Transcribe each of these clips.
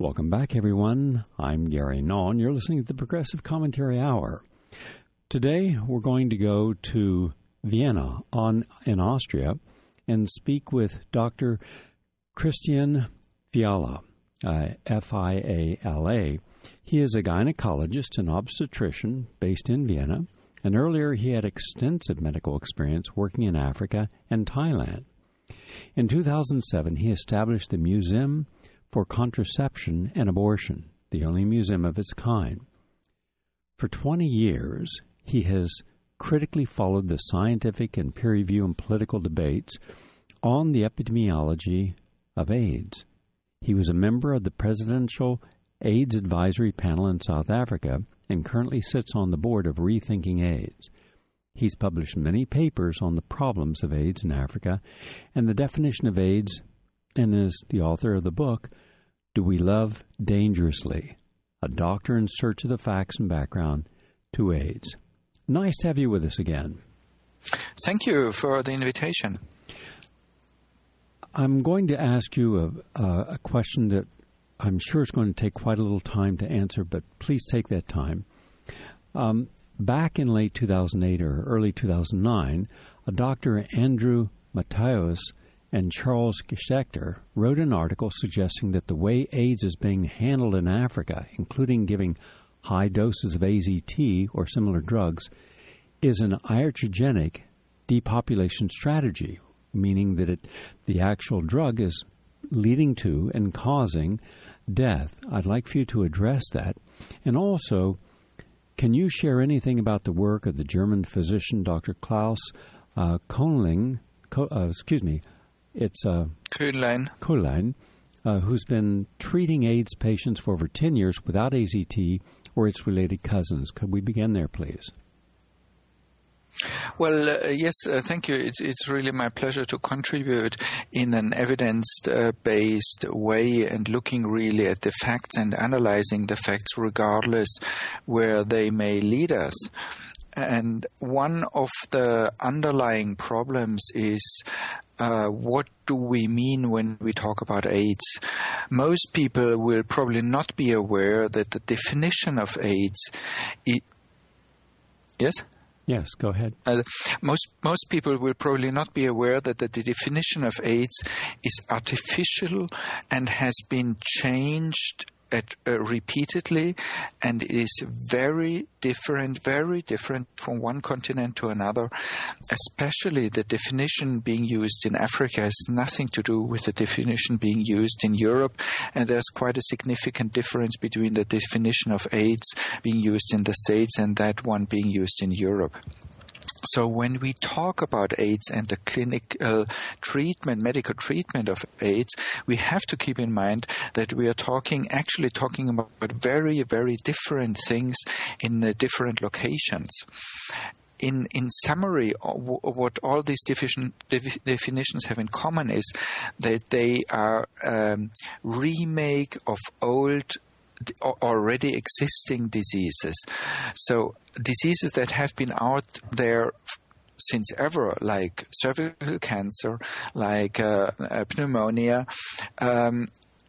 Welcome back, everyone. I'm Gary Nawn. You're listening to the Progressive Commentary Hour. Today, we're going to go to Vienna in Austria and speak with Dr. Christian Fiala, Fiala. He is a gynecologist and obstetrician based in Vienna, and earlier he had extensive medical experience working in Africa and Thailand. In 2007, he established the Museum for Contraception and Abortion, the only museum of its kind. For 20 years, he has critically followed the scientific and peer review and political debates on the epidemiology of AIDS. He was a member of the Presidential AIDS Advisory Panel in South Africa and currently sits on the board of Rethinking AIDS. He's published many papers on the problems of AIDS in Africa and the definition of AIDS, and is the author of the book, Do We Love Dangerously? A Doctor in Search of the Facts and Background to AIDS. Nice to have you with us again. Thank you for the invitation. I'm going to ask you a question that I'm sure is going to take quite a little time to answer, but please take that time. Back in late 2008 or early 2009, a Dr. Andrew Matthews and Charles Gefaehrlich wrote an article suggesting that the way AIDS is being handled in Africa, including giving high doses of AZT or similar drugs, is an iatrogenic depopulation strategy, meaning that the actual drug is leading to and causing death. I'd like for you to address that. And also, can you share anything about the work of the German physician Dr. Klaus Köhnlein, who's been treating AIDS patients for over 10 years without AZT or its related cousins? Could we begin there, please? Well, yes, thank you. It's really my pleasure to contribute in an evidence-based way and looking really at the facts and analyzing the facts regardless where they may lead us. And one of the underlying problems is what do we mean when we talk about AIDS? Most people will probably not be aware that the definition of AIDS Yes? Yes, go ahead. Most people will probably not be aware that the definition of AIDS is artificial and has been changed repeatedly, and is very different from one continent to another. Especially the definition being used in Africa has nothing to do with the definition being used in Europe, and there's quite a significant difference between the definition of AIDS being used in the States and that one being used in Europe. So when we talk about AIDS and the clinical treatment, medical treatment of AIDS, we have to keep in mind that we are actually talking about very, very different things in different locations. In summary, what all these definitions have in common is that they are remake of old already existing diseases. So diseases that have been out there since ever, like cervical cancer, like pneumonia,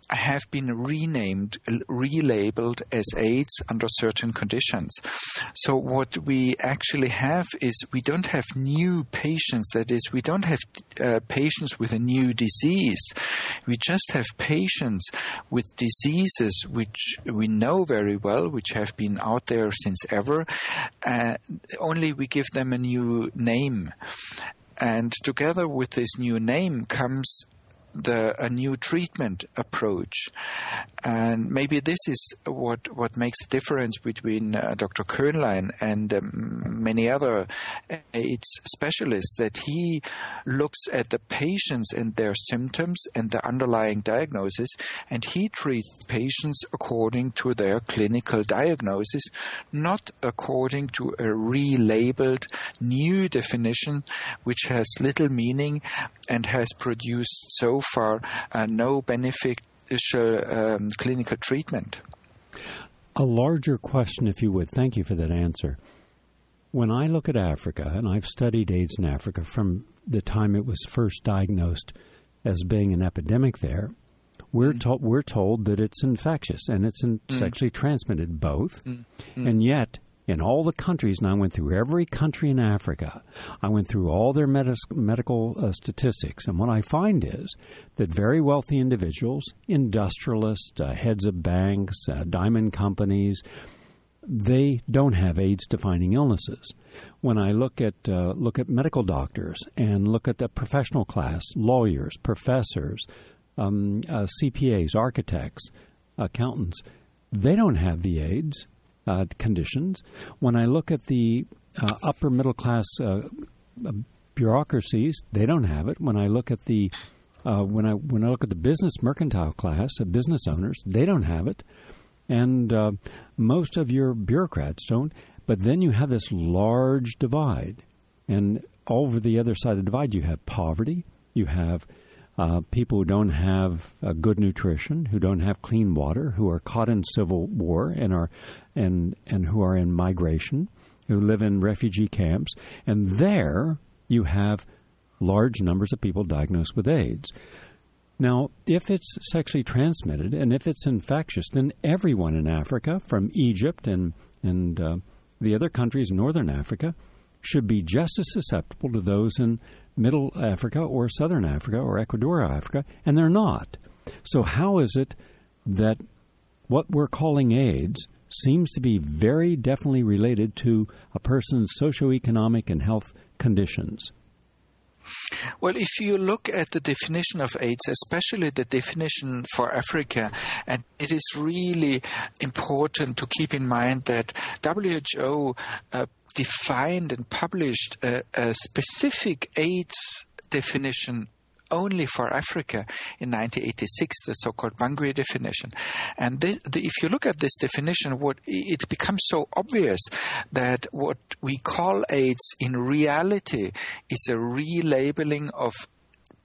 have been renamed, relabeled as AIDS under certain conditions. So what we actually have is we don't have new patients. That is, we don't have patients with a new disease. We just have patients with diseases which we know very well, which have been out there since ever. Only we give them a new name. And together with this new name comes a new treatment approach. And maybe this is what makes the difference between Dr. Köhnlein and many other AIDS specialists, that he looks at the patients and their symptoms and the underlying diagnosis, and he treats patients according to their clinical diagnosis, not according to a relabeled new definition which has little meaning and has produced so far no beneficial clinical treatment. A larger question, if you would. Thank you for that answer. When I look at Africa, and I've studied AIDS in Africa from the time it was first diagnosed as being an epidemic there, We're told that it's infectious and it's sexually transmitted, both. And yet, in all the countries, and I went through every country in Africa, I went through all their medical statistics, and what I find is that very wealthy individuals, industrialists, heads of banks, diamond companies, they don't have AIDS-defining illnesses. When I look at medical doctors and look at the professional class, lawyers, professors, CPAs, architects, accountants, they don't have the AIDS conditions. When I look at the upper middle class bureaucracies, they don't have it. When I look at the when I look at the business mercantile class, business owners, they don't have it, and most of your bureaucrats don't. But then you have this large divide, and over the other side of the divide, you have poverty. You have people who don't have good nutrition, who don't have clean water, who are caught in civil war and who are in migration, who live in refugee camps, and there you have large numbers of people diagnosed with AIDS. Now, if it's sexually transmitted and if it's infectious, then everyone in Africa, from Egypt and the other countries in northern Africa, should be just as susceptible to those in Middle Africa or Southern Africa or Ecuadorial Africa, and they're not. So how is it that what we're calling AIDS seems to be very definitely related to a person's socioeconomic and health conditions? Well, if you look at the definition of AIDS, especially the definition for Africa, and it is really important to keep in mind that WHO defined and published a specific AIDS definition only for Africa in 1986, the so-called Bangui definition. And if you look at this definition, it becomes so obvious that what we call AIDS in reality is a relabeling of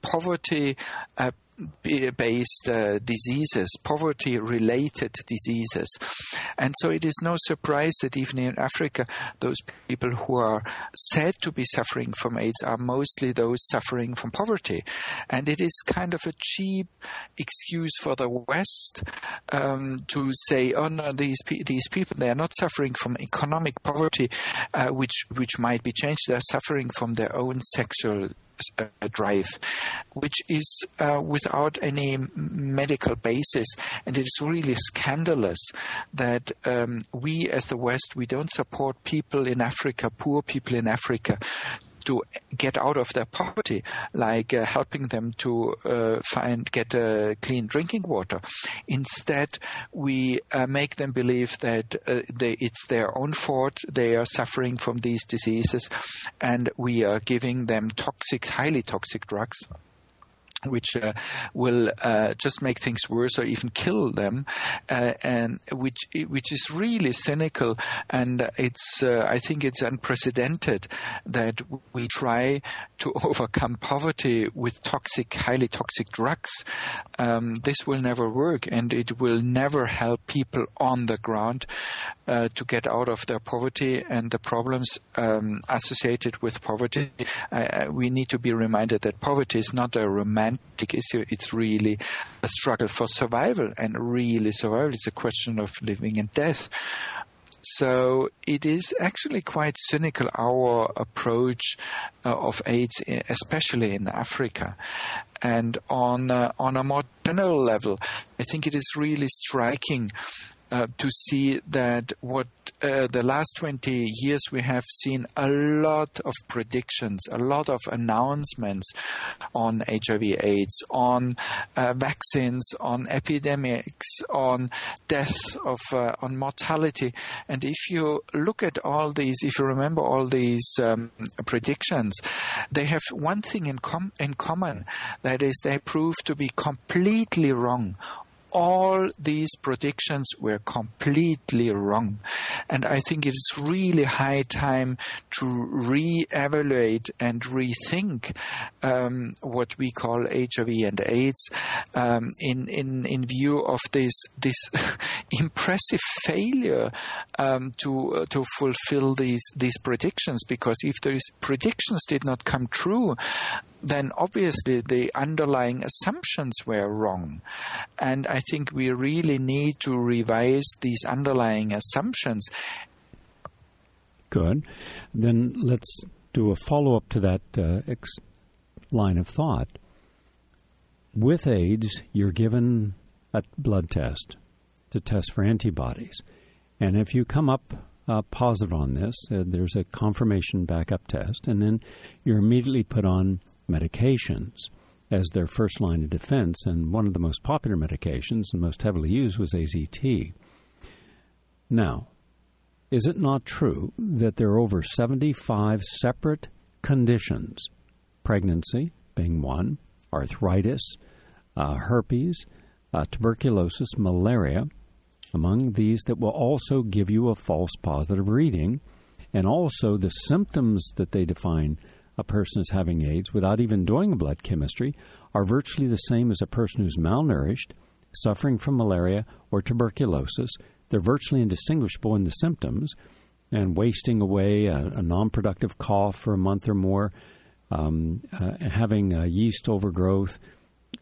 poverty based diseases, poverty-related diseases. And so it is no surprise that even in Africa, those people who are said to be suffering from AIDS are mostly those suffering from poverty. And it is kind of a cheap excuse for the West to say, oh no, these people, they are not suffering from economic poverty, which might be changed. They are suffering from their own sexual drive, which is without any medical basis. And it is really scandalous that we as the West, we don't support people in Africa, poor people in Africa, to get out of their poverty, like helping them to get clean drinking water. Instead, we make them believe that it's their own fault, they are suffering from these diseases, and we are giving them highly toxic drugs, which will just make things worse or even kill them, and which is really cynical. And I think it's unprecedented that we try to overcome poverty with highly toxic drugs. This will never work, and it will never help people on the ground to get out of their poverty and the problems associated with poverty. We need to be reminded that poverty is not a romantic issue. It's really a struggle for survival, and really survival is a question of living and death. So it is actually quite cynical, our approach of AIDS, especially in Africa. And on a more general level, I think it is really striking to see that the last 20 years we have seen a lot of predictions, a lot of announcements on HIV/AIDS, on vaccines, on epidemics, on death, on mortality. And if you look at all these, if you remember all these predictions, they have one thing in common, that is, they prove to be completely wrong. All these predictions were completely wrong. And I think it is really high time to re-evaluate and rethink what we call HIV and AIDS in view of this impressive failure to fulfill these predictions. Because if these predictions did not come true, then obviously the underlying assumptions were wrong. And I think we really need to revise these underlying assumptions. Good. Then let's do a follow-up to that line of thought. With AIDS, you're given a blood test to test for antibodies. And if you come up positive on this, there's a confirmation backup test, and then you're immediately put on medications as their first line of defense. And one of the most popular medications and most heavily used was AZT. Now, is it not true that there are over 75 separate conditions, pregnancy being one, arthritis, herpes, tuberculosis, malaria, among these that will also give you a false positive reading, and also the symptoms that they define a person as having AIDS without even doing a blood chemistry are virtually the same as a person who's malnourished, suffering from malaria or tuberculosis. They're virtually indistinguishable in the symptoms, and wasting away, a non-productive cough for a month or more, having yeast overgrowth.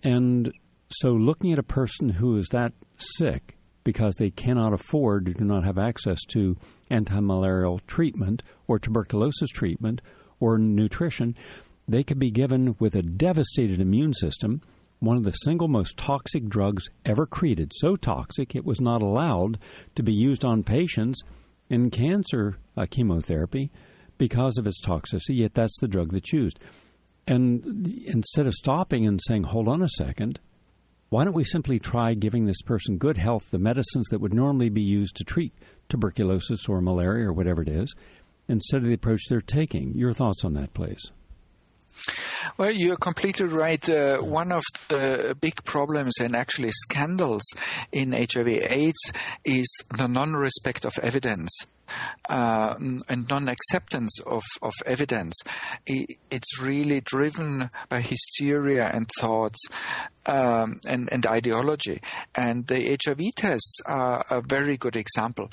And so looking at a person who is that sick because they cannot afford or do not have access to anti-malarial treatment or tuberculosis treatment or nutrition, they could be given with a devastated immune system, one of the single most toxic drugs ever created, so toxic it was not allowed to be used on patients in cancer chemotherapy because of its toxicity, yet that's the drug that's used. And instead of stopping and saying, hold on a second, why don't we simply try giving this person good health, the medicines that would normally be used to treat tuberculosis or malaria or whatever it is, instead of the approach they're taking? Your thoughts on that, please. Well, you're completely right. One of the big problems and actually scandals in HIV/AIDS is the non-respect of evidence. And non-acceptance of evidence. It's really driven by hysteria and thoughts and ideology. And the HIV tests are a very good example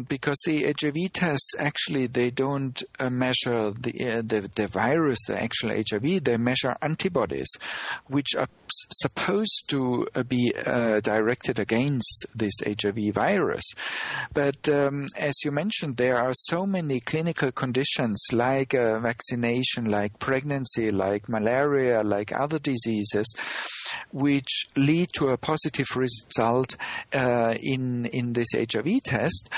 because the HIV tests actually they don't measure the virus, the actual HIV. They measure antibodies, which are supposed to be directed against this HIV virus. But as you mentioned, there are so many clinical conditions like vaccination, like pregnancy, like malaria, like other diseases, which lead to a positive result in this HIV test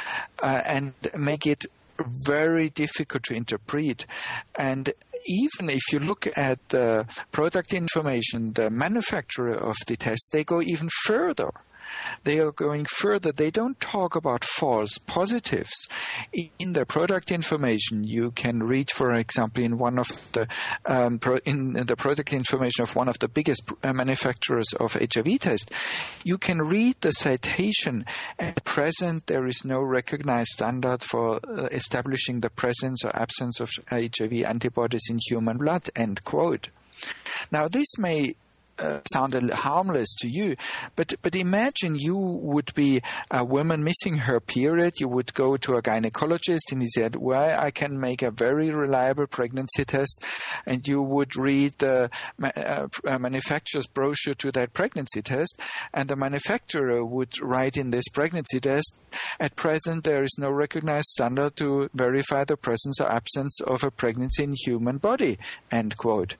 and make it very difficult to interpret. And even if you look at the product information, the manufacturer of the test, they go even further. They are going further. They don't talk about false positives. In the product information, you can read, for example, in one of the in the product information of one of the biggest manufacturers of HIV tests, you can read the citation. At present, there is no recognized standard for establishing the presence or absence of HIV antibodies in human blood, end quote. Now, this may sound harmless to you, but imagine you would be a woman missing her period. You would go to a gynaecologist and he said, well, I can make a very reliable pregnancy test, and you would read the manufacturer's brochure to that pregnancy test, and the manufacturer would write in this pregnancy test, at present there is no recognized standard to verify the presence or absence of a pregnancy in human body, end quote.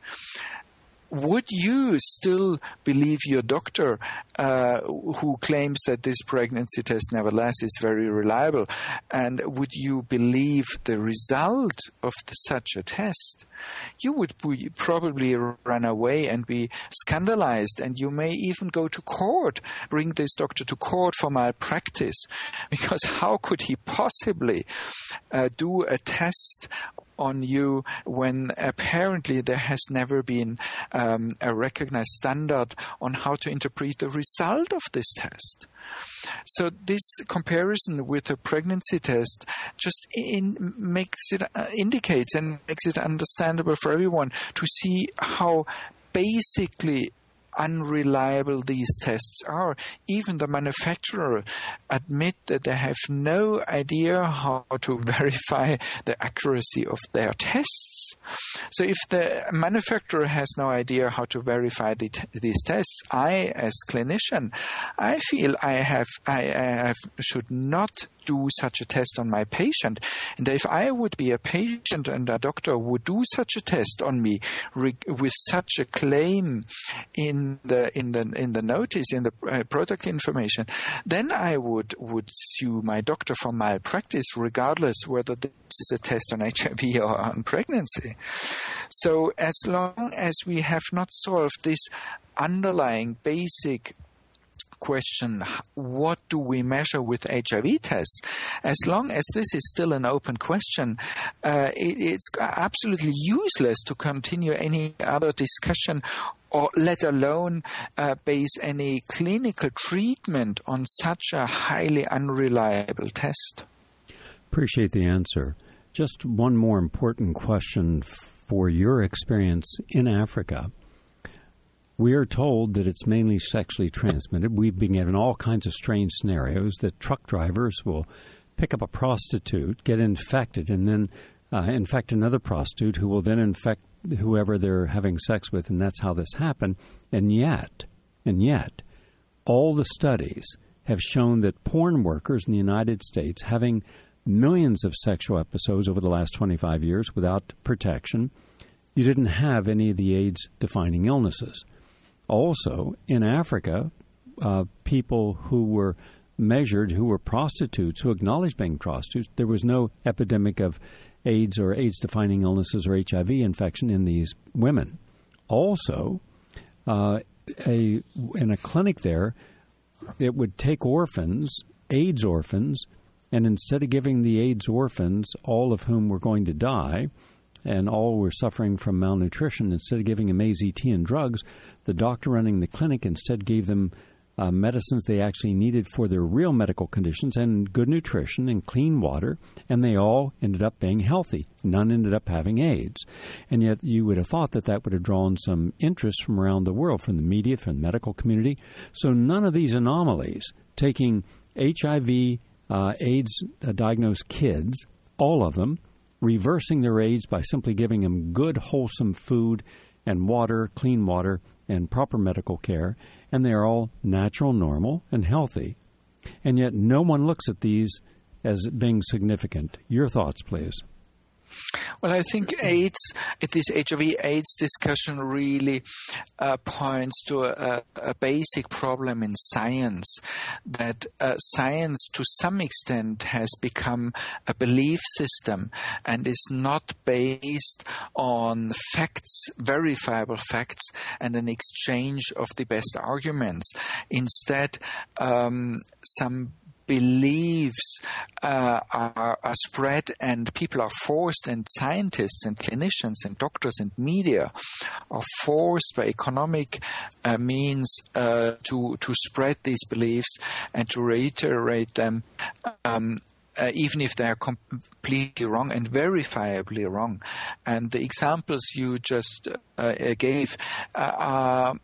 Would you still believe your doctor who claims that this pregnancy test nevertheless is very reliable? And would you believe the result of such a test? You would probably run away and be scandalized, and you may even go to court, bring this doctor to court for malpractice, because how could he possibly do a test on you when apparently there has never been a recognized standard on how to interpret the result of this test. So this comparison with a pregnancy test just indicates and makes it understandable for everyone to see how basically unreliable these tests are. Even the manufacturer admit that they have no idea how to verify the accuracy of their tests. So if the manufacturer has no idea how to verify these tests, I, as clinician, I feel I should not do such a test on my patient. And if I would be a patient and a doctor would do such a test on me with such a claim in the notice, in the product information, then I would sue my doctor for malpractice, regardless whether this is a test on HIV or on pregnancy. So as long as we have not solved this underlying basic question, what do we measure with HIV tests? As long as this is still an open question, it's absolutely useless to continue any other discussion, or let alone base any clinical treatment on such a highly unreliable test. Appreciate the answer. Just one more important question for your experience in Africa. We are told that it's mainly sexually transmitted. We've been given all kinds of strange scenarios that truck drivers will pick up a prostitute, get infected, and then infect another prostitute who will then infect whoever they're having sex with, and that's how this happened. And yet, all the studies have shown that porn workers in the United States having millions of sexual episodes over the last 25 years without protection, you didn't have any of the AIDS-defining illnesses. Also, in Africa, people who were measured, who were prostitutes, who acknowledged being prostitutes, there was no epidemic of AIDS or AIDS-defining illnesses or HIV infection in these women. Also, in a clinic there, it would take orphans, AIDS orphans, and instead of giving the AIDS orphans, all of whom were going to die, and all were suffering from malnutrition, instead of giving them AZT and drugs, the doctor running the clinic instead gave them medicines they actually needed for their real medical conditions and good nutrition and clean water, and they all ended up being healthy. None ended up having AIDS. And yet you would have thought that that would have drawn some interest from around the world, from the media, from the medical community. So none of these anomalies, taking HIV, AIDS-diagnosed kids, all of them, reversing their AIDS by simply giving them good, wholesome food and water, clean water, and proper medical care, and they are all natural, normal, and healthy. And yet no one looks at these as being significant. Your thoughts, please. Well, I think this HIV/AIDS discussion really points to a basic problem in science, that science to some extent has become a belief system and is not based on facts, verifiable facts, and an exchange of the best arguments. Instead, some beliefs are spread, and people are forced, and scientists and clinicians and doctors and media are forced by economic means to spread these beliefs and to reiterate them, even if they are completely wrong and verifiably wrong. And the examples you just gave are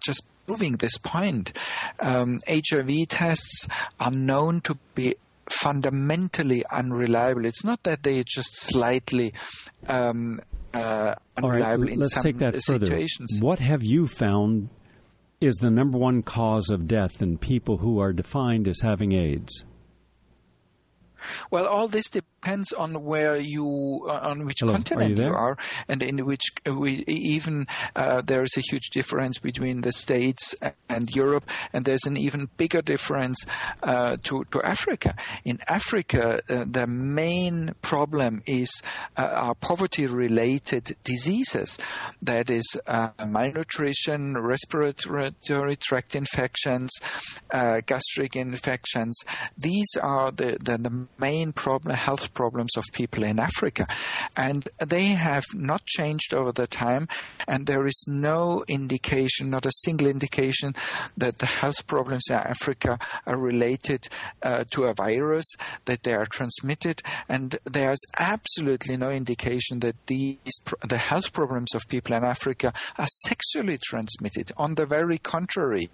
just proving this point. HIV tests are known to be fundamentally unreliable. It's not that they are just slightly unreliable. All right, in let's some take that situations. Further. What have you found is the number one cause of death in people who are defined as having AIDS? Well, all this depends on where on which continent you are, and in which there is a huge difference between the States and Europe, and there's an even bigger difference to Africa. In Africa, the main problem are poverty-related diseases. That is malnutrition, respiratory tract infections, gastric infections. These are the main health problems of people in Africa. And they have not changed over the time, and there is no indication, not a single indication, that the health problems in Africa are related to a virus, that they are transmitted, and there's absolutely no indication that the health problems of people in Africa are sexually transmitted. On the very contrary,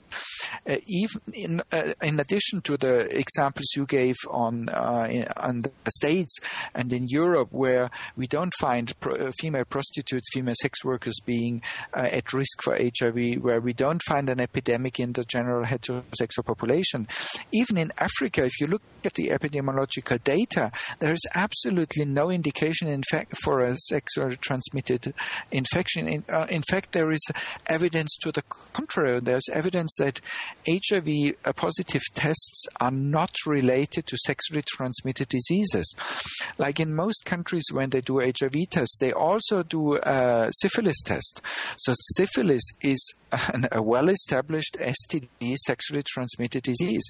even in addition to the examples you gave on the States and in Europe, where we don't find female prostitutes, female sex workers being at risk for HIV, where we don't find an epidemic in the general heterosexual population. Even in Africa, if you look at the epidemiological data, there is absolutely no indication, in fact, for a sexually transmitted infection. In fact, there is evidence to the contrary. There's evidence that HIV positive tests are not related to sexually transmitted diseases. Like in most countries, when they do HIV tests, they also do a syphilis test. So syphilis is a well-established STD, sexually transmitted disease.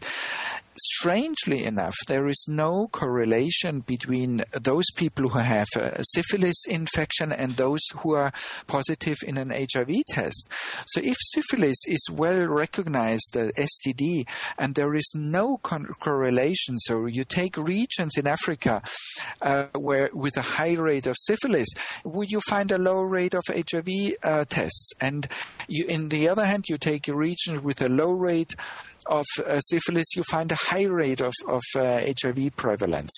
Strangely enough, there is no correlation between those people who have a syphilis infection and those who are positive in an HIV test. So if syphilis is well recognized STD and there is no correlation, so you take regions in Africa where with a high rate of syphilis, would you find a low rate of HIV tests? And in the other hand, you take a region with a low rate of syphilis, you find a high rate of HIV prevalence.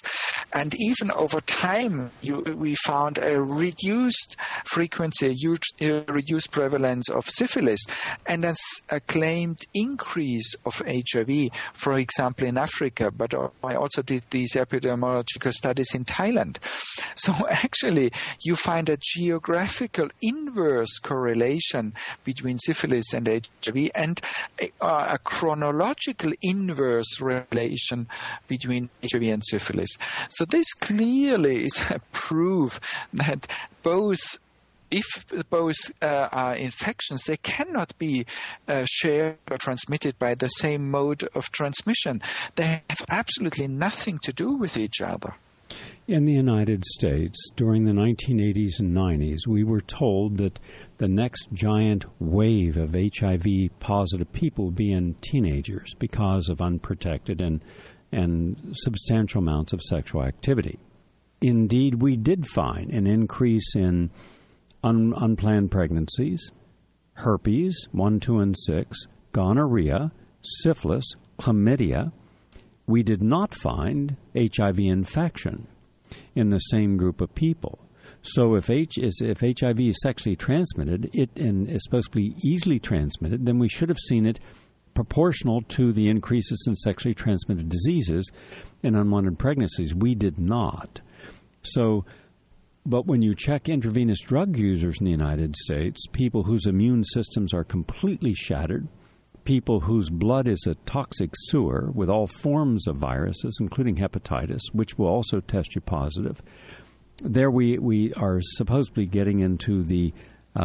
And even over time, we found a reduced frequency, reduced prevalence of syphilis, and a claimed increase of HIV, for example, in Africa. But I also did these epidemiological studies in Thailand. So actually, you find a geographical inverse correlation between syphilis and HIV, and a chronological inverse relation between HIV and syphilis. So this clearly is a proof that if both are infections, they cannot be shared or transmitted by the same mode of transmission. They have absolutely nothing to do with each other. In the United States, during the 1980s and 90s, we were told that the next giant wave of HIV-positive people would be in teenagers because of unprotected and substantial amounts of sexual activity. Indeed, we did find an increase in unplanned pregnancies, herpes, 1, 2, and 6, gonorrhea, syphilis, chlamydia. We did not find HIV infection in the same group of people. So if HIV is sexually transmitted, and is supposed to be easily transmitted, then we should have seen it proportional to the increases in sexually transmitted diseases and unwanted pregnancies. We did not. But when you check intravenous drug users in the United States, people whose immune systems are completely shattered, people whose blood is a toxic sewer with all forms of viruses, including hepatitis, which will also test you positive, there we are supposedly getting into the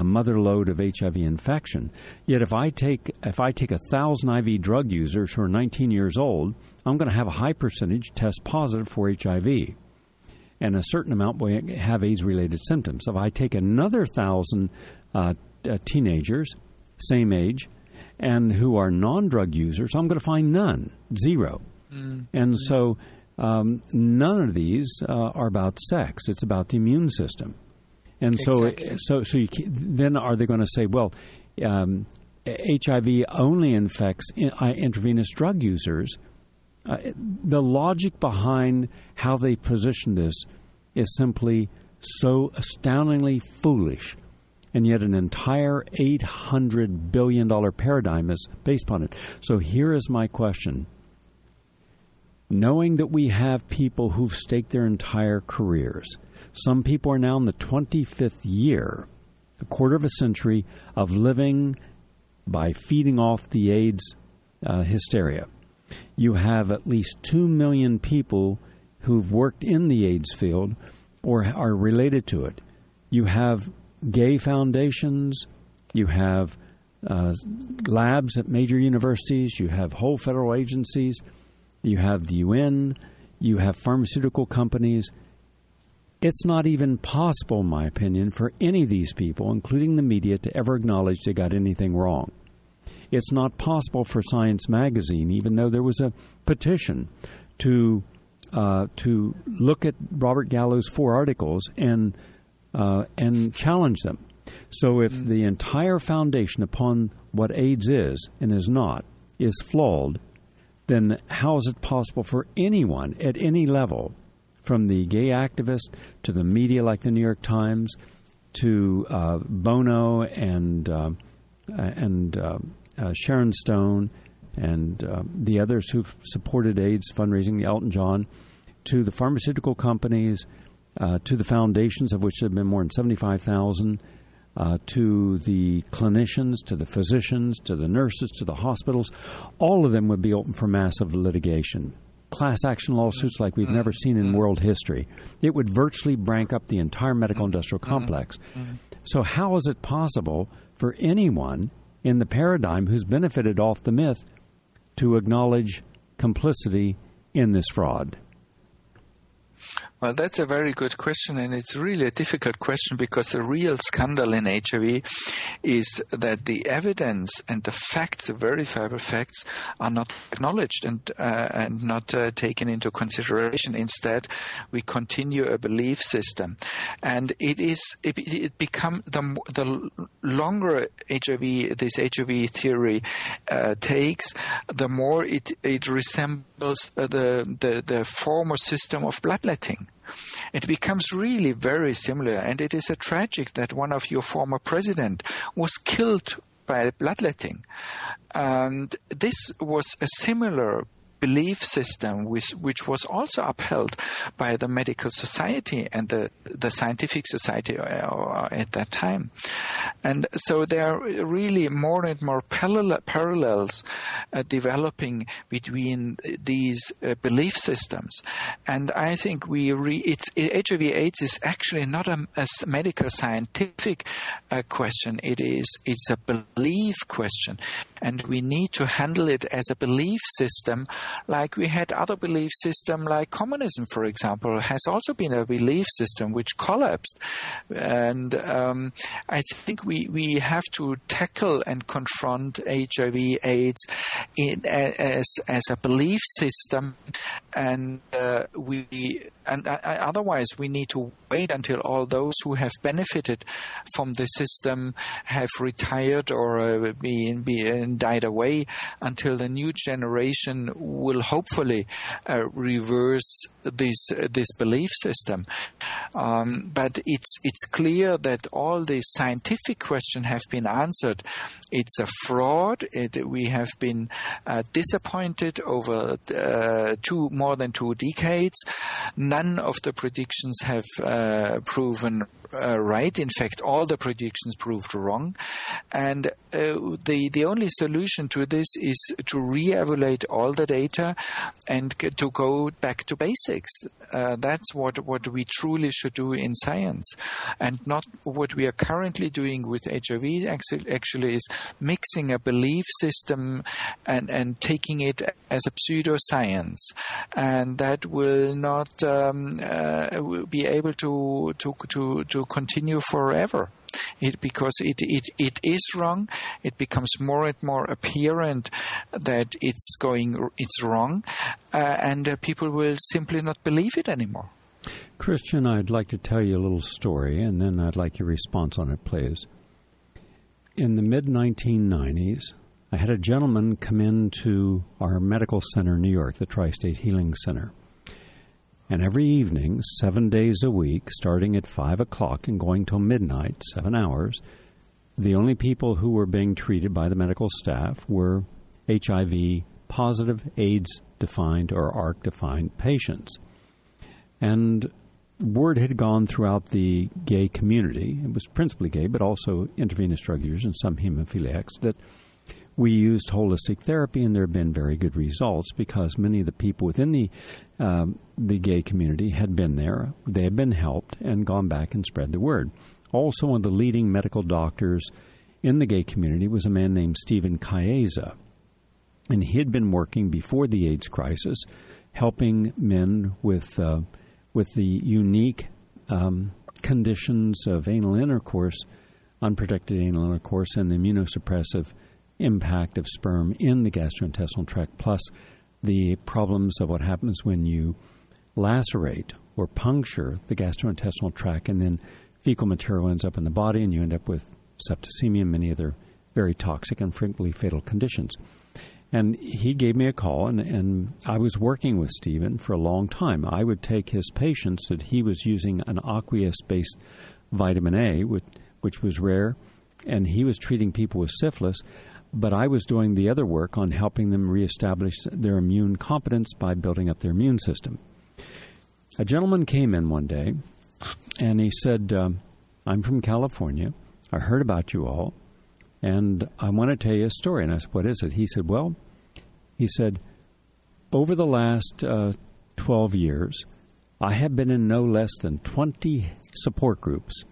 mother lode of HIV infection. Yet if I take 1,000 IV drug users who are 19 years old, I'm going to have a high percentage test positive for HIV. And a certain amount will have AIDS-related symptoms. If I take another 1,000 teenagers, same age, and who are non-drug users, I'm going to find none, zero. And so none of these are about sex. It's about the immune system. And exactly. so then are they going to say, well, HIV only infects intravenous drug users? The logic behind how they position this is simply so astoundingly foolish, and yet an entire $800 billion paradigm is based upon it. So here is my question. Knowing that we have people who've staked their entire careers, some people are now in the 25th year, a quarter of a century of living by feeding off the AIDS hysteria. You have at least 2 million people who've worked in the AIDS field or are related to it. You have gay foundations. You have labs at major universities. You have whole federal agencies. You have the UN. You have pharmaceutical companies. It's not even possible, in my opinion, for any of these people, including the media, to ever acknowledge they got anything wrong. It's not possible for Science magazine, even though there was a petition to look at Robert Gallow's 4 articles and challenge them. So if the entire foundation upon what AIDS is and is not is flawed, then how is it possible for anyone at any level, from the gay activist to the media like the New York Times to Bono and Sharon Stone and the others who've supported AIDS fundraising, the Elton John, to the pharmaceutical companies, to the foundations, of which there have been more than 75,000, to the clinicians, to the physicians, to the nurses, to the hospitals, all of them would be open for massive litigation. Class action lawsuits like we've never seen in world history. It would virtually break up the entire medical industrial complex. So how is it possible for anyone in the paradigm who's benefited off the myth to acknowledge complicity in this fraud? Well, that's a very good question, and it's really a difficult question because the real scandal in HIV is that the evidence and the facts, the verifiable facts, are not acknowledged and not taken into consideration. Instead, we continue a belief system, and it becomes the longer this HIV theory takes, the more it resembles the former system of bloodletting. It becomes really very similar, and it is a tragic that one of your former president was killed by bloodletting. And this was a similar belief system which was also upheld by the medical society and the scientific society at that time. And so there are really more and more parallels developing between these belief systems. And I think HIV/AIDS is actually not a medical scientific question. It's a belief question. And we need to handle it as a belief system, like we had other belief system, like communism, for example, has also been a belief system which collapsed. And I think we have to tackle and confront HIV/AIDS as a belief system, and otherwise we need to wait until all those who have benefited from the system have retired or died away, until the new generation will hopefully reverse this belief system. But it's clear that all the scientific questions have been answered. It's a fraud. We have been disappointed over more than 2 decades. None of the predictions have proven right. In fact, all the predictions proved wrong. And the only solution to this is to re-evaluate all the data and to go back to basics. That's what we truly should do in science, and not what we are currently doing with HIV. Actually is mixing a belief system and taking it as a pseudoscience, and that will not be able to continue forever. Because it is wrong. It becomes more and more apparent that it's wrong, and people will simply not believe it anymore. Christian, I'd like to tell you a little story, and then I'd like your response on it, please. In the mid-1990s, I had a gentleman come into our medical center in New York, the Tri-State Healing Center. And every evening, 7 days a week, starting at 5 o'clock and going till midnight, 7 hours, the only people who were being treated by the medical staff were HIV-positive, AIDS-defined, or ARC-defined patients. And word had gone throughout the gay community, it was principally gay, but also intravenous drug users and some hemophiliacs, that we used holistic therapy, and there have been very good results because many of the people within the gay community had been there. They had been helped and gone back and spread the word. Also, one of the leading medical doctors in the gay community was a man named Stephen Chiesa, and he had been working before the AIDS crisis, helping men with the unique conditions of anal intercourse, unprotected anal intercourse, and the immunosuppressive impact of sperm in the gastrointestinal tract, plus the problems of what happens when you lacerate or puncture the gastrointestinal tract, and then fecal material ends up in the body, and you end up with septicemia and many other very toxic and frequently fatal conditions. And he gave me a call, and I was working with Stephen for a long time. I would take his patients that he was using an aqueous-based vitamin A, which was rare, and he was treating people with syphilis, but I was doing the other work on helping them reestablish their immune competence by building up their immune system. A gentleman came in one day, and he said, I'm from California. I heard about you all, and I want to tell you a story. And I said, what is it? He said, over the last 12 years, I have been in no less than 20 support groups.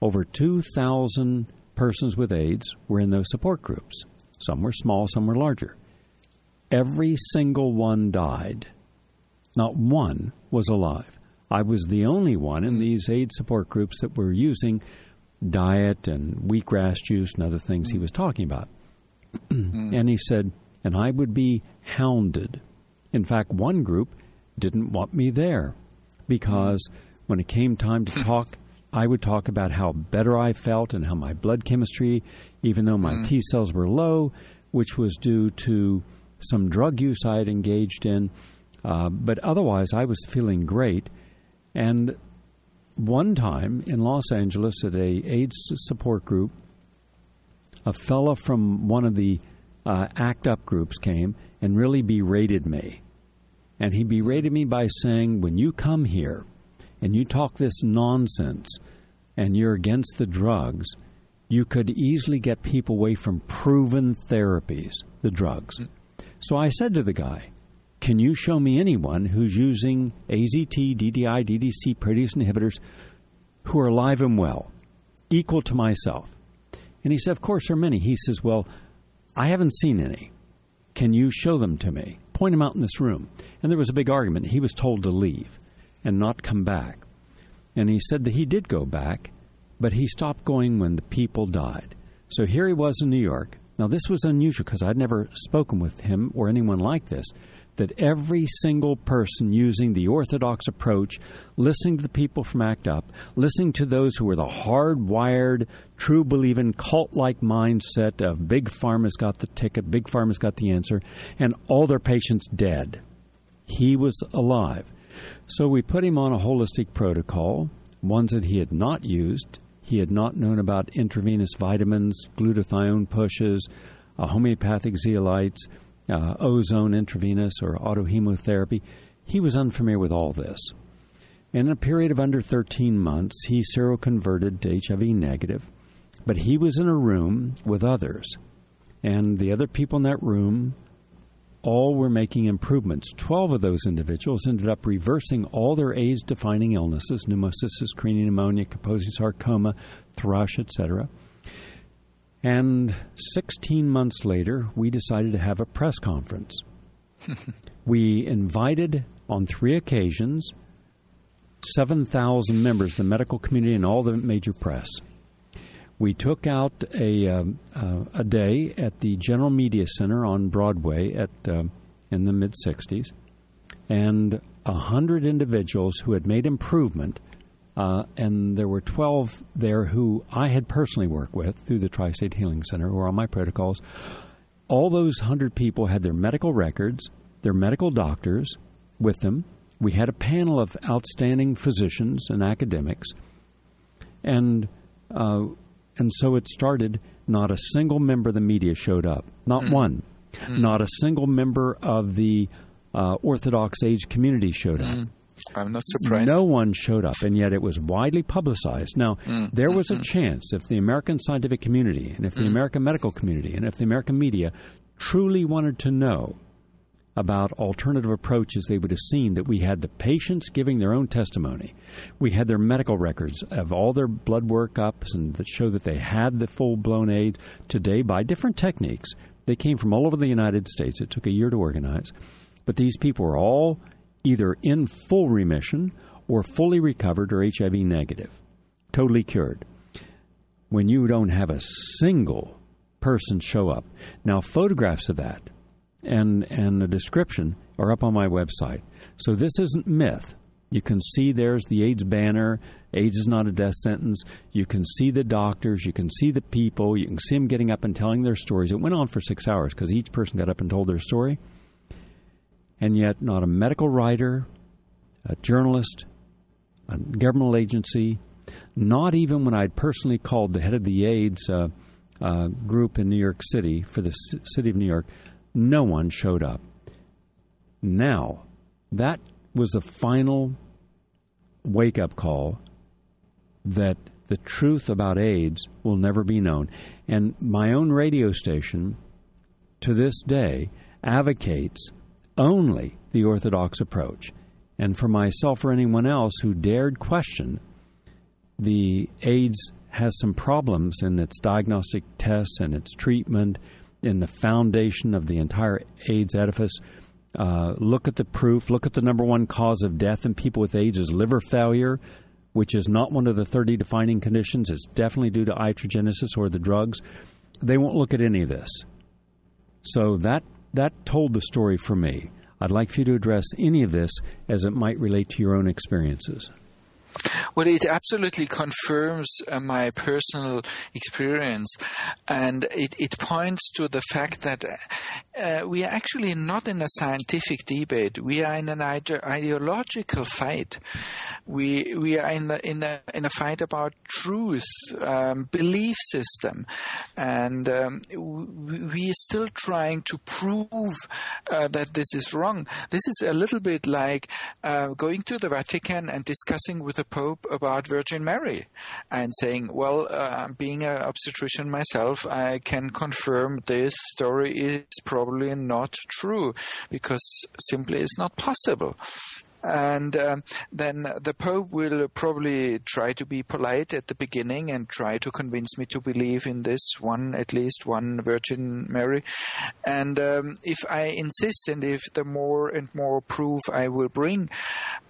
Over 2,000 persons with AIDS were in those support groups. Some were small, some were larger. Every single one died. Not one was alive. I was the only one in these AIDS support groups that were using diet and wheatgrass juice and other things he was talking about. And he said, and I would be hounded. In fact, one group didn't want me there because when it came time to talk, I would talk about how better I felt and how my blood chemistry, even though my T cells were low, which was due to some drug use I had engaged in, but otherwise I was feeling great. And one time in Los Angeles at a AIDS support group, a fella from one of the ACT UP groups came and really berated me. And he berated me by saying, when you come here and you talk this nonsense and you're against the drugs, you could easily get people away from proven therapies, the drugs. So I said to the guy, can you show me anyone who's using AZT, DDI, DDC, protease inhibitors who are alive and well, equal to myself? And he said, of course there are many. He says, well, I haven't seen any. Can you show them to me? Point them out in this room. And there was a big argument. He was told to leave and not come back. And he said that he did go back, but he stopped going when the people died. So here he was in New York. Now, this was unusual because I'd never spoken with him or anyone like this, that every single person using the orthodox approach, listening to the people from ACT UP, listening to those who were the hardwired, true-believing, cult-like mindset of Big Pharma's got the ticket, Big Pharma's got the answer, and all their patients dead. He was alive. So we put him on a holistic protocol, ones that he had not used. He had not known about intravenous vitamins, glutathione pushes, homeopathic zeolites, ozone intravenous or autohemotherapy. He was unfamiliar with all this. In a period of under 13 months, he seroconverted to HIV negative, but he was in a room with others, and the other people in that room all were making improvements. 12 of those individuals ended up reversing all their AIDS-defining illnesses, pneumocystis, crania pneumonia, Kaposi sarcoma, thrush, etc. And 16 months later, we decided to have a press conference. We invited, on 3 occasions, 7,000 members of the medical community and all the major press. We took out a day at the General Media Center on Broadway in the mid-'60s, and 100 individuals who had made improvement, and there were 12 there who I had personally worked with through the Tri-State Healing Center who were on my protocols. All those 100 people had their medical records, their medical doctors with them. We had a panel of outstanding physicians and academics, and so it started. Not a single member of the media showed up. Not one. Not a single member of the Orthodox AIDS community showed up. I'm not surprised. No one showed up, and yet it was widely publicized. Now, there was a chance if the American scientific community and if the American medical community and if the American media truly wanted to know about alternative approaches, they would have seen that we had the patients giving their own testimony. We had their medical records of all their blood workups and that show that they had the full-blown AIDS. Today, by different techniques, they came from all over the United States. It took a year to organize. But these people are all either in full remission or fully recovered or HIV negative, totally cured. When you don't have a single person show up. Now, photographs of that and the description are up on my website. So this isn't myth. You can see there's the AIDS banner. AIDS is not a death sentence. You can see the doctors. You can see the people. You can see them getting up and telling their stories. It went on for 6 hours because each person got up and told their story. And yet not a medical writer, a journalist, a governmental agency, not even when I'd personally called the head of the AIDS group in New York City for the city of New York, no one showed up. Now, that was a final wake-up call that the truth about AIDS will never be known. And my own radio station, to this day, advocates only the orthodox approach. And for myself or anyone else who dared question the AIDS has some problems in its diagnostic tests and its treatment, in the foundation of the entire AIDS edifice, look at the proof. Look at the number one cause of death in people with AIDS is liver failure, which is not one of the 30 defining conditions. It's definitely due to iatrogenesis or the drugs. They won't look at any of this. So that told the story for me. I'd like for you to address any of this as it might relate to your own experiences. Well, it absolutely confirms my personal experience, and it points to the fact that we are actually not in a scientific debate. We are in an ideological fight. We are in a fight about truth, belief system, and we are still trying to prove that this is wrong. This is a little bit like going to the Vatican and discussing with the Pope about Virgin Mary and saying, well, being an obstetrician myself, I can confirm this story is probably not true because simply it's not possible. And then the Pope will probably try to be polite at the beginning and try to convince me to believe in this one, at least one Virgin Mary. And if I insist and if the more and more proof I will bring,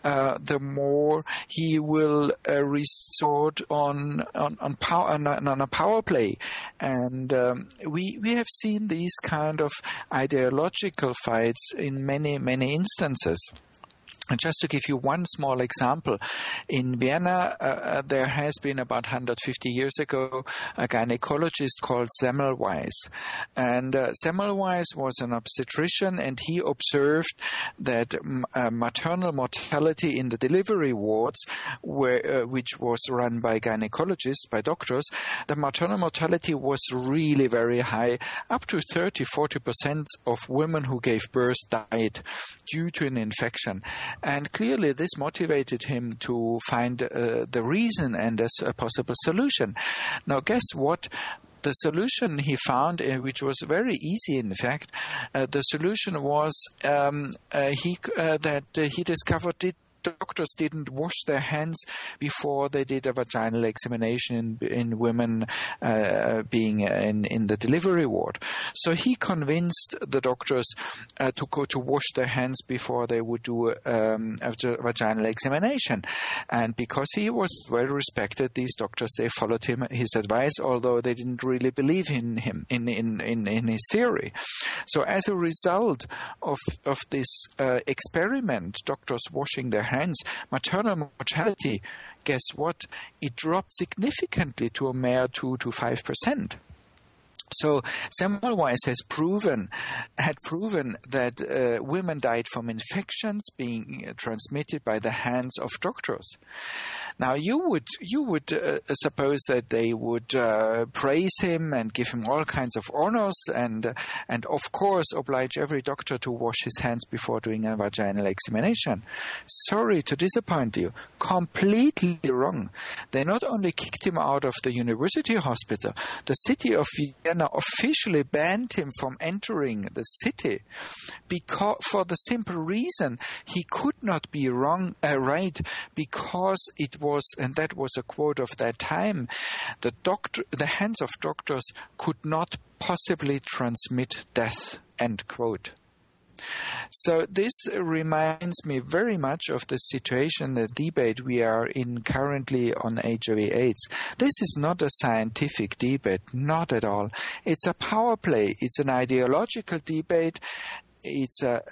the more he will resort on a power play. And we have seen these kind of ideological fights in many, many instances. And just to give you one small example, in Vienna, there has been about 150 years ago a gynaecologist called Semmelweis. And Semmelweis was an obstetrician, and he observed that maternal mortality in the delivery wards, which was run by gynecologists, by doctors, the maternal mortality was really very high. Up to 30-40% of women who gave birth died due to an infection. And clearly this motivated him to find the reason and a possible solution. Now, guess what? The solution he found, which was very easy in fact, the solution was that he discovered doctors didn't wash their hands before they did a vaginal examination in women being in the delivery ward. So he convinced the doctors to wash their hands before they would do a vaginal examination. And because he was well respected, these doctors, they followed his advice, although they didn't really believe in him, in his theory. So as a result of this experiment, doctors washing their hands, maternal mortality, guess what? It dropped significantly to a mere 2 to 5%. So Semmelweis had proven that women died from infections being transmitted by the hands of doctors. Now you would suppose that they would praise him and give him all kinds of honors and of course oblige every doctor to wash his hands before doing a vaginal examination. Sorry to disappoint you, completely wrong. They not only kicked him out of the university hospital, the city of Vienna officially banned him from entering the city because for the simple reason he could not be right, because it was, and that was a quote of that time, the hands of doctors could not possibly transmit death, end quote. So this reminds me very much of the situation, the debate we are in currently on HIV/AIDS. This is not a scientific debate, not at all. It's a power play. It's an ideological debate. It's a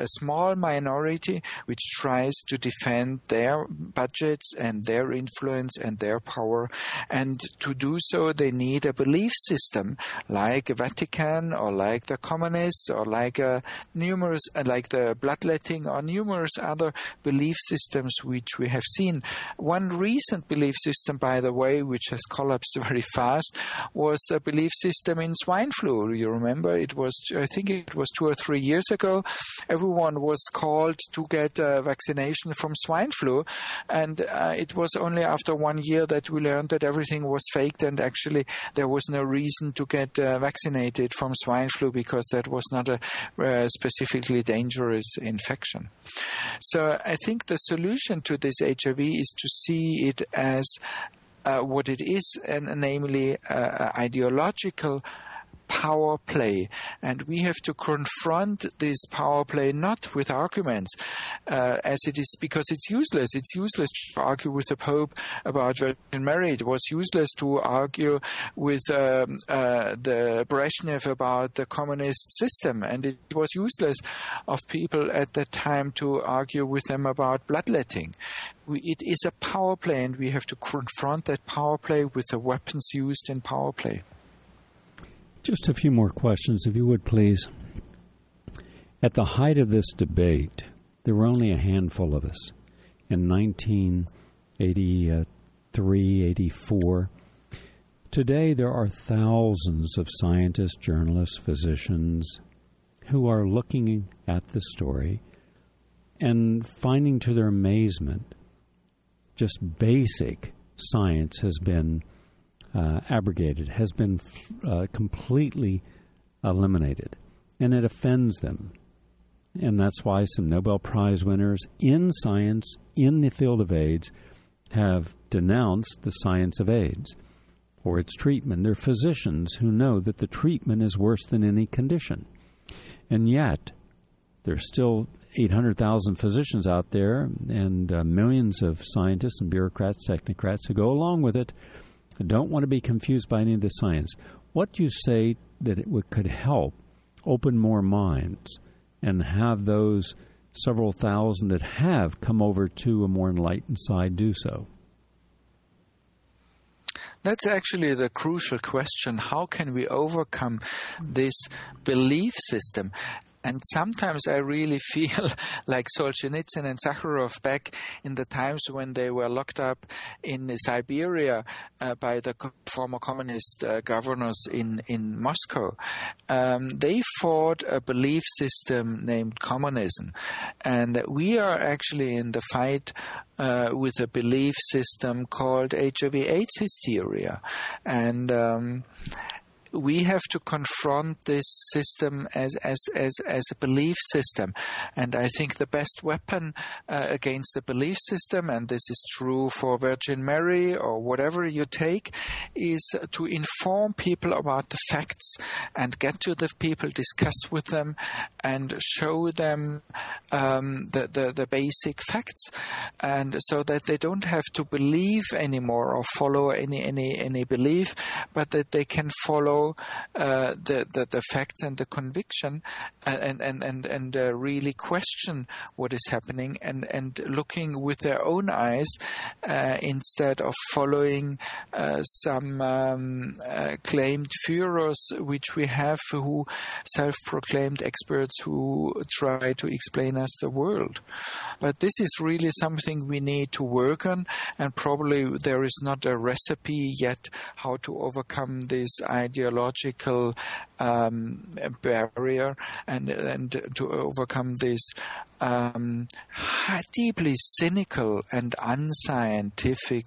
small minority which tries to defend their budgets and their influence and their power. And to do so, they need a belief system like Vatican or like the communists or like the bloodletting or numerous other belief systems which we have seen. One recent belief system, by the way, which has collapsed very fast, was a belief system in swine flu. You remember? I think it was 2 or 3 years ago, everyone was called to get vaccination from swine flu, and it was only after 1 year that we learned that everything was faked, and actually there was no reason to get vaccinated from swine flu because that was not a specifically dangerous infection. So I think the solution to this HIV is to see it as what it is, and namely ideological power play, and we have to confront this power play not with arguments, as it is, because it's useless. It's useless to argue with the Pope about Virgin Mary. It was useless to argue with the Brezhnev about the communist system, and it was useless of people at that time to argue with them about bloodletting. It is a power play, and we have to confront that power play with the weapons used in power play. Just a few more questions, if you would, please. At the height of this debate, there were only a handful of us. In 1983, 84. Today, there are thousands of scientists, journalists, physicians who are looking at the story and finding to their amazement just basic science has been abrogated, has been completely eliminated, and it offends them. And that's why some Nobel Prize winners in science, in the field of AIDS, have denounced the science of AIDS or its treatment. They're physicians who know that the treatment is worse than any condition. And yet, there's still 800,000 physicians out there and millions of scientists and bureaucrats, technocrats who go along with it, don't want to be confused by any of the science. What do you say that it could help open more minds and have those several thousand that have come over to a more enlightened side do so? That's actually the crucial question. How can we overcome this belief system? And sometimes I really feel like Solzhenitsyn and Sakharov back in the times when they were locked up in Siberia by the former communist governors in Moscow. They fought a belief system named communism. And we are actually in the fight with a belief system called HIV/AIDS hysteria. And we have to confront this system as a belief system. And I think the best weapon against the belief system, and this is true for Virgin Mary or whatever you take, is to inform people about the facts and get to the people, discuss with them, and show them the basic facts, and so that they don't have to believe anymore or follow any belief, but that they can follow the facts and the conviction, and really question what is happening, and looking with their own eyes instead of following some claimed Führers which we have, who self-proclaimed experts who try to explain us the world. But this is really something we need to work on, and probably there is not a recipe yet how to overcome this ideological barrier and to overcome this deeply cynical and unscientific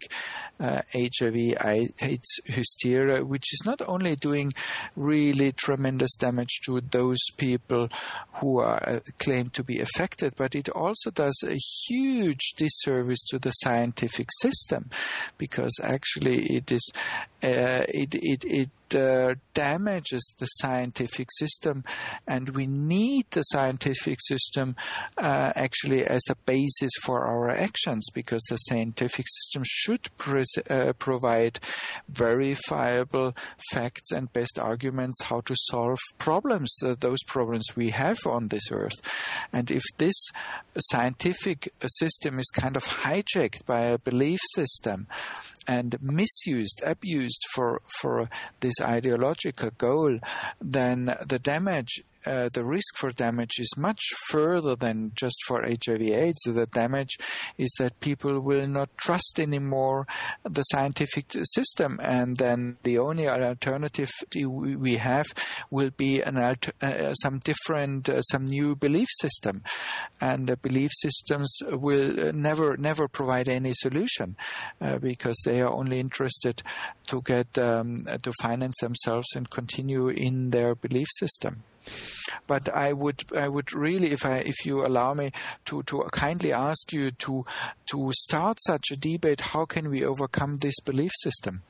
HIV/AIDS hysteria, which is not only doing really tremendous damage to those people who are claimed to be affected, but it also does a huge disservice to the scientific system, because actually it damages the scientific system, and we need the scientific system actually as a basis for our actions, because the scientific system should provide verifiable facts and best arguments how to solve problems, those problems we have on this earth. And if this scientific system is kind of hijacked by a belief system and misused, abused for this ideological goal, then the damage, the risk for damage is much further than just for HIV/AIDS. The damage is that people will not trust anymore the scientific system, and then the only alternative we have will be some new belief system, and belief systems will never provide any solution because they are only interested to get to finance themselves and continue in their belief system. But I would really, if you allow me, to kindly ask you to start such a debate. How can we overcome this belief system?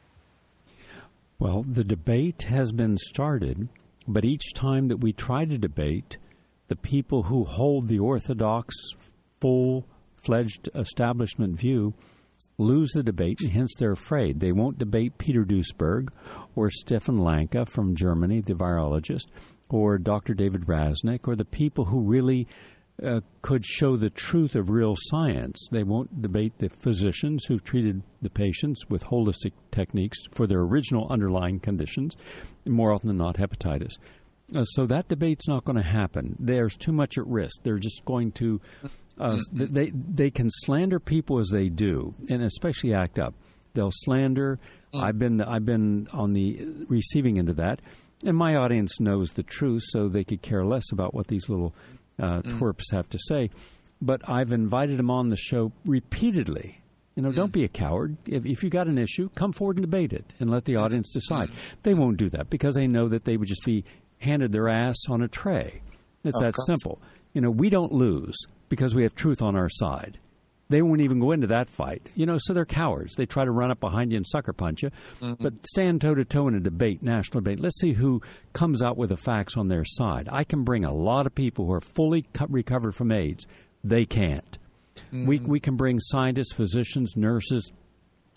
Well, the debate has been started, but each time that we try to debate, the people who hold the orthodox, full-fledged establishment view lose the debate, and hence they're afraid. They won't debate Peter Duesberg or Stefan Lanka from Germany, the virologist, or Dr. David Rasnick, or the people who really could show the truth of real science. They won't debate the physicians who treated the patients with holistic techniques for their original underlying conditions, more often than not hepatitis. So that debate's not going to happen. There's too much at risk. They're just going to they can slander people as they do, and especially act up. They'll slander. I've been on the receiving end of that. And my audience knows the truth, so they could care less about what these little twerps have to say. But I've invited them on the show repeatedly. Don't be a coward. If you got an issue, come forward and debate it and let the audience decide. They won't do that because they know that they would just be handed their ass on a tray. It's that simple. We don't lose because we have truth on our side. They won't even go into that fight. So they're cowards. They try to run up behind you and sucker punch you. But stand toe-to-toe in a debate, national debate. Let's see who comes out with the facts on their side. I can bring a lot of people who are fully recovered from AIDS. They can't. We can bring scientists, physicians, nurses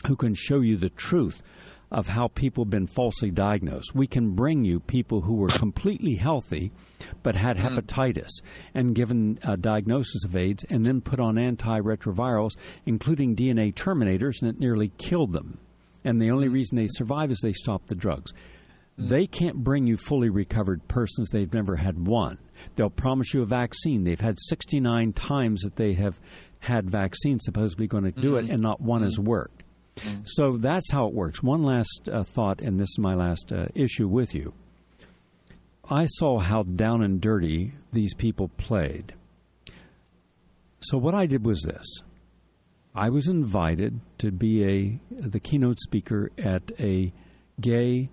who can show you the truth of how people have been falsely diagnosed. We can bring you people who were completely healthy but had hepatitis and given a diagnosis of AIDS and then put on antiretrovirals, including DNA terminators, and it nearly killed them. And the only reason they survive is they stopped the drugs. They can't bring you fully recovered persons. They've never had one. They'll promise you a vaccine. They've had 69 times that they have had vaccines supposedly going to do it, and not one has worked. So that's how it works. One last thought, and this is my last issue with you. I saw how down and dirty these people played. So what I did was this. I was invited to be the keynote speaker at a gay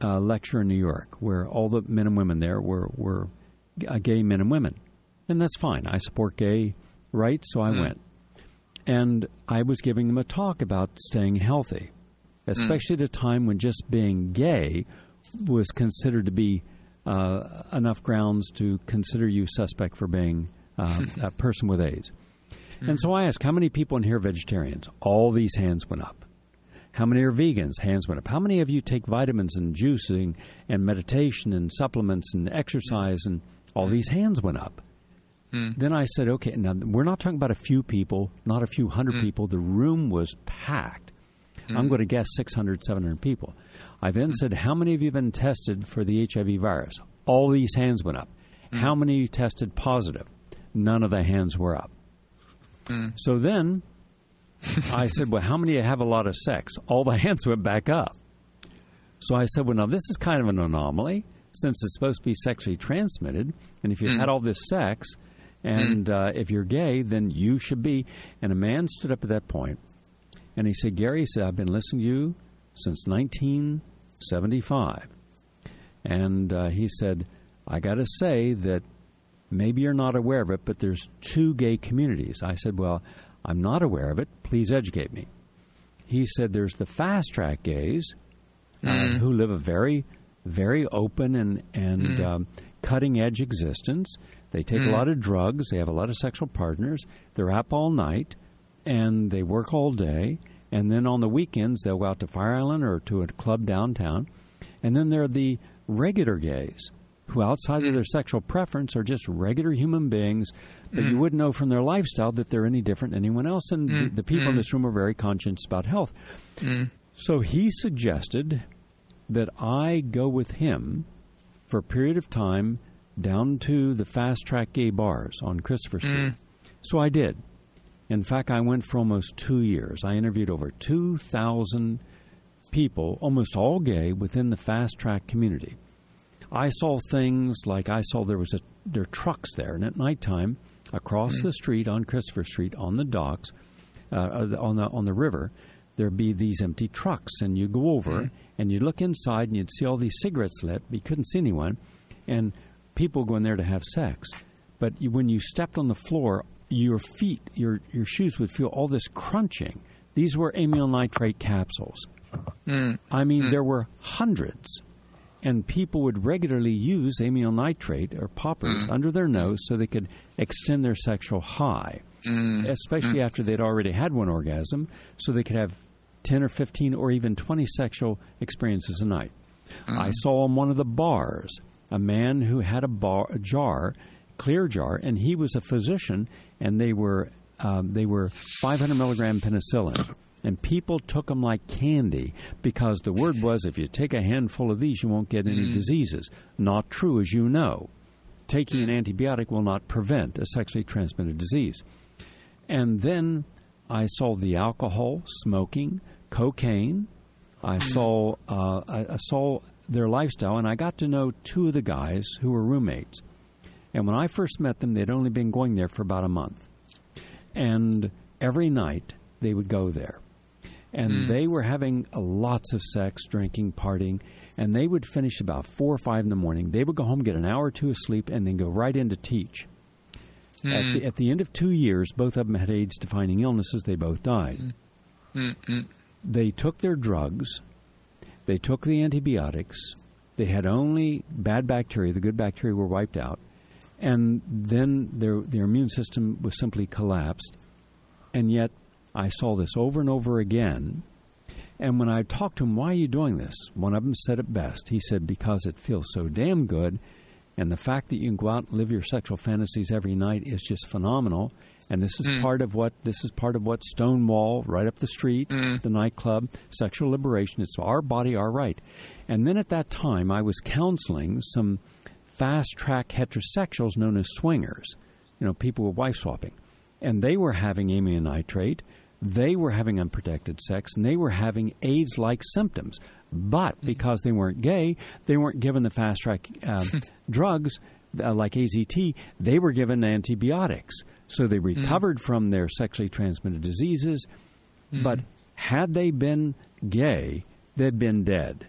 lecture in New York, where all the men and women there were gay men and women. And that's fine. I support gay rights, so I went. And I was giving them a talk about staying healthy, especially at a time when just being gay was considered to be enough grounds to consider you suspect for being a person with AIDS. And so I asked, how many people in here are vegetarians? All these hands went up. How many are vegans? Hands went up. How many of you take vitamins and juicing and meditation and supplements and exercise? And all these hands went up. Then I said, okay, now we're not talking about a few people, not a few hundred people. The room was packed. I'm going to guess 600, 700 people. I then said, how many of you have been tested for the HIV virus? All these hands went up. How many of you tested positive? None of the hands were up. So then I said, well, how many of you have a lot of sex? All the hands went back up. So I said, well, now this is kind of an anomaly since it's supposed to be sexually transmitted. And if you've had all this sex, and if you're gay, then you should be. And a man stood up at that point, and he said, Gary, he said, I've been listening to you since 1975. And he said, I got to say that maybe you're not aware of it, but there's 2 gay communities. I said, well, I'm not aware of it. Please educate me. He said, there's the fast-track gays, who live a very, very open and cutting-edge existence. They take a lot of drugs. They have a lot of sexual partners. They're up all night, and they work all day. And then on the weekends, they'll go out to Fire Island or to a club downtown. And then there are the regular gays who, outside of their sexual preference, are just regular human beings that you wouldn't know from their lifestyle that they're any different than anyone else. And the people in this room are very conscious about health. So he suggested that I go with him for a period of time down to the fast-track gay bars on Christopher Street. So I did. In fact, I went for almost 2 years. I interviewed over 2,000 people, almost all gay, within the fast-track community. I saw things like there are trucks there, and at nighttime, across the street on Christopher Street, on the docks, on the river, there'd be these empty trucks, and you go over and you look inside, and you'd see all these cigarettes lit, but you couldn't see anyone, and people go in there to have sex. But when you stepped on the floor, your feet, your shoes would feel all this crunching. These were amyl nitrate capsules. I mean, there were hundreds. And people would regularly use amyl nitrate or poppers under their nose so they could extend their sexual high, especially after they'd already had one orgasm, so they could have 10 or 15 or even 20 sexual experiences a night. I saw in one of the bars a man who had a jar, clear jar, and he was a physician, and they were 500 milligram penicillin. And people took them like candy because the word was, if you take a handful of these, you won't get any diseases. Not true, as you know. Taking an antibiotic will not prevent a sexually transmitted disease. And then I saw the alcohol, smoking, cocaine. I saw their lifestyle, and I got to know two of the guys who were roommates. And when I first met them, they'd only been going there for about a month. And every night they would go there. And they were having lots of sex, drinking, partying, and they would finish about 4 or 5 in the morning. They would go home, get an hour or two of sleep, and then go right in to teach. At the end of 2 years, both of them had AIDS-defining illnesses. They both died. They took their drugs. They took the antibiotics. They had only bad bacteria. The good bacteria were wiped out. And then their immune system was simply collapsed. And yet, I saw this over and over again, and when I talked to him, why are you doing this? One of them said it best. He said, because it feels so damn good, and the fact that you can go out and live your sexual fantasies every night is just phenomenal, and this is part of what Stonewall, right up the street, the nightclub, sexual liberation, it's our body, our right. And then at that time, I was counseling some fast-track heterosexuals known as swingers, people with wife swapping, and they were having amyl nitrate. They were having unprotected sex, and they were having AIDS-like symptoms. But because they weren't gay, they weren't given the fast-track drugs like AZT. They were given antibiotics. So they recovered from their sexually transmitted diseases. But had they been gay, they'd been dead.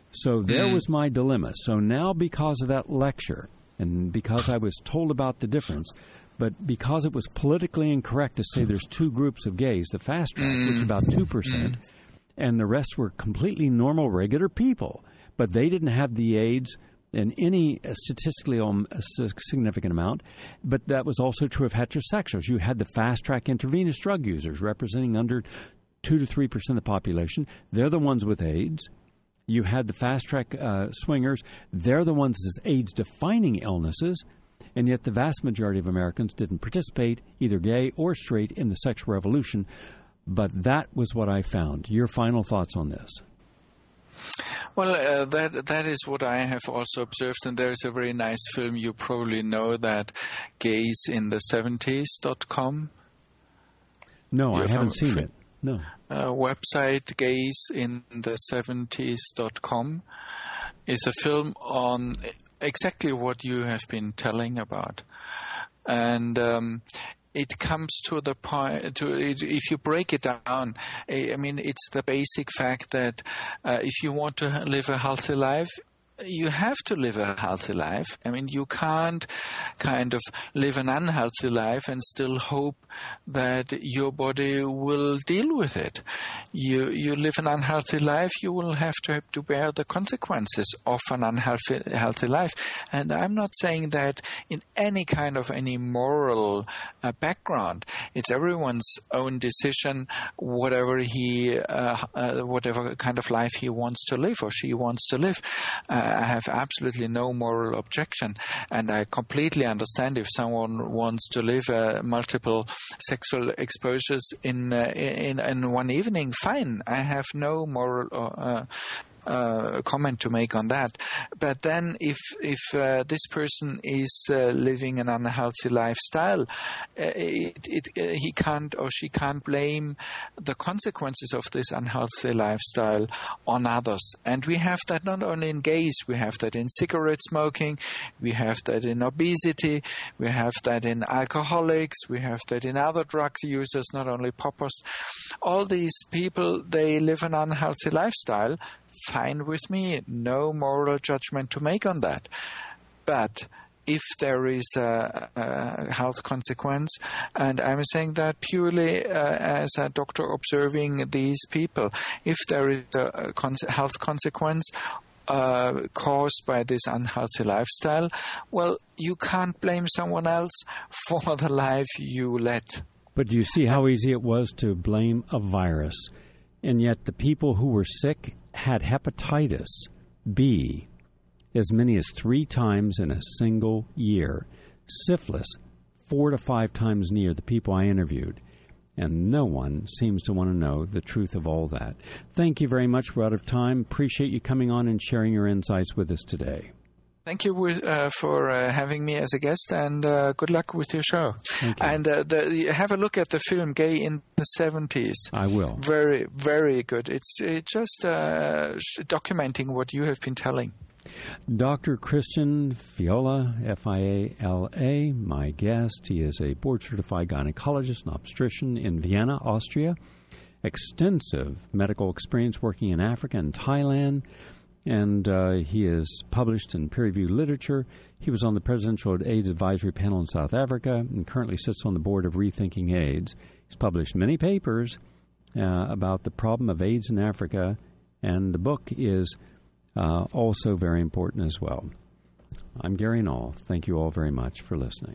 So there was my dilemma. So now because of that lecture, and because I was told about the difference, but because it was politically incorrect to say there's two groups of gays, the fast track, which is about 2%, and the rest were completely normal, regular people, but they didn't have the AIDS in any statistically significant amount. But that was also true of heterosexuals. You had the fast track intravenous drug users representing under 2 to 3% of the population. They're the ones with AIDS. You had the fast track swingers. They're the ones with AIDS-defining illnesses. And yet the vast majority of Americans didn't participate, either gay or straight, in the sexual revolution. But that was what I found. Your final thoughts on this? Well, that is what I have also observed. And there is a very nice film, you probably know that, Gays in the 70s.com. No, I haven't seen it. No. Website, Gays in the 70s.com, is a film on exactly what you have been telling about. And it comes to the point, if you break it down, I mean, it's the basic fact that if you want to live a healthy life, you have to live a healthy life. I mean, you can't kind of live an unhealthy life and still hope that your body will deal with it. You live an unhealthy life, you will have to bear the consequences of an unhealthy life. And I'm not saying that in any kind of any moral background. It's everyone's own decision, whatever kind of life he wants to live or she wants to live. I have absolutely no moral objection, and I completely understand if someone wants to live multiple sexual exposures in one evening. Fine, I have no moral comment to make on that. But then if this person is living an unhealthy lifestyle, he can't or she can't blame the consequences of this unhealthy lifestyle on others. And we have that not only in gays, we have that in cigarette smoking, we have that in obesity, we have that in alcoholics, we have that in other drug users, not only poppers. All these people, they live an unhealthy lifestyle. Fine with me, no moral judgment to make on that. But if there is a health consequence, and I'm saying that purely as a doctor observing these people, if there is a health consequence caused by this unhealthy lifestyle, well, you can't blame someone else for the life you led. But do you see how easy it was to blame a virus? And yet the people who were sick had hepatitis B as many as 3 times in a single year, syphilis 4 to 5 times near the people I interviewed, and no one seems to want to know the truth of all that. Thank you very much. We're out of time. Appreciate you coming on and sharing your insights with us today. Thank you for having me as a guest, and good luck with your show. And have a look at the film Gay in the 70s. I will. Very, very good. It's just documenting what you have been telling. Dr. Christian Fiala, Fiala, my guest. He is a board-certified gynecologist and obstetrician in Vienna, Austria. Extensive medical experience working in Africa and Thailand. And he is published in peer-reviewed literature. He was on the Presidential AIDS Advisory Panel in South Africa and currently sits on the board of Rethinking AIDS. He's published many papers about the problem of AIDS in Africa, and the book is also very important as well. I'm Gary Null. Thank you all very much for listening.